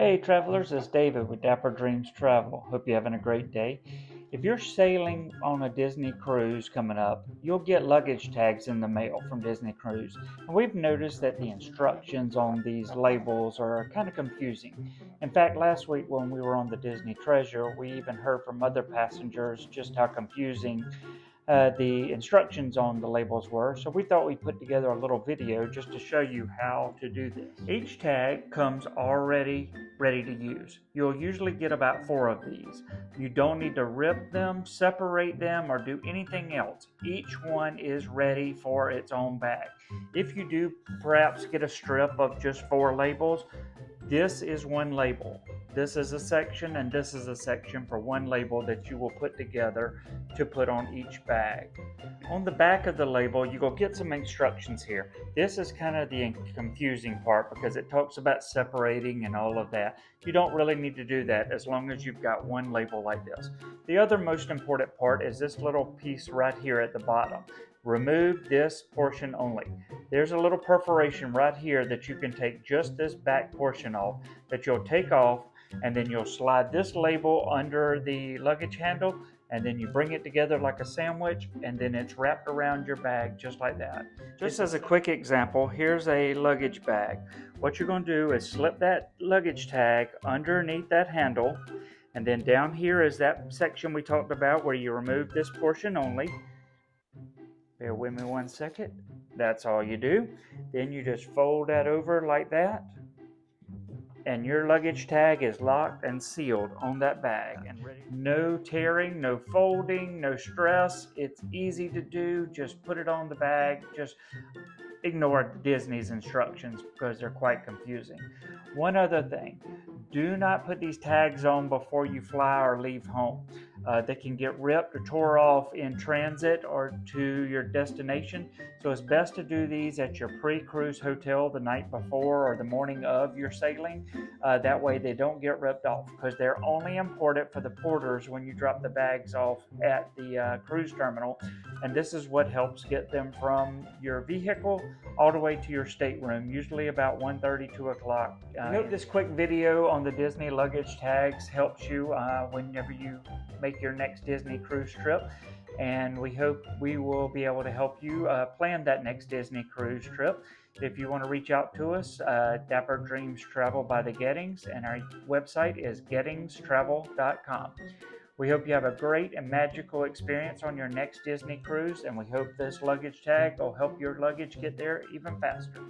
Hey travelers, it's David with Dapper Dreams Travel. Hope you're having a great day. If you're sailing on a Disney cruise coming up, you'll get luggage tags in the mail from Disney Cruise. And we've noticed that the instructions on these labels are kind of confusing. In fact, last week when we were on the Disney Treasure, we even heard from other passengers just how confusing the instructions on the labels were, so we thought we'd put together a little video just to show you how to do this. Each tag comes already ready to use. You'll usually get about 4 of these. You don't need to rip them, separate them, or do anything else. Each one is ready for its own bag. If you do perhaps get a strip of just 4 labels, this is one label. This is a section and this is a section for one label that you will put together to put on each bag. On the back of the label, you will get some instructions here. This is kind of the confusing part because it talks about separating and all of that. You don't really need to do that as long as you've got one label like this. The other most important part is this little piece right here at the bottom. Remove this portion only. There's a little perforation right here that you can take just this back portion off that you'll take off, and then you'll slide this label under the luggage handle, and then you bring it together like a sandwich, and then it's wrapped around your bag just like that. Just as a quick example, here's a luggage bag. What you're going to do is slip that luggage tag underneath that handle, and then down here is that section we talked about where you remove this portion only. Bear with me one second. That's all you do. Then you just fold that over like that, and your luggage tag is locked and sealed on that bag and ready. No tearing, no folding, no stress. It's easy to do. Just put it on the bag. Just ignore Disney's instructions because they're quite confusing. One other thing, do not put these tags on before you fly or leave home. They can get ripped or tore off in transit or to your destination, so it's best to do these at your pre-cruise hotel the night before or the morning of your sailing. That way they don't get ripped off because they're only important for the porters when you drop the bags off at the cruise terminal, and this is what helps get them from your vehicle all the way to your stateroom, usually about 1:30, 2 o'clock. I hope this quick video on the Disney luggage tags helps you whenever you make your next Disney cruise trip, and we hope we will be able to help you plan that next Disney cruise trip. If you want to reach out to us, Dapper Dreams Travel by the Geddings, and our website is geddingstravel.com. We hope you have a great and magical experience on your next Disney cruise, and we hope this luggage tag will help your luggage get there even faster.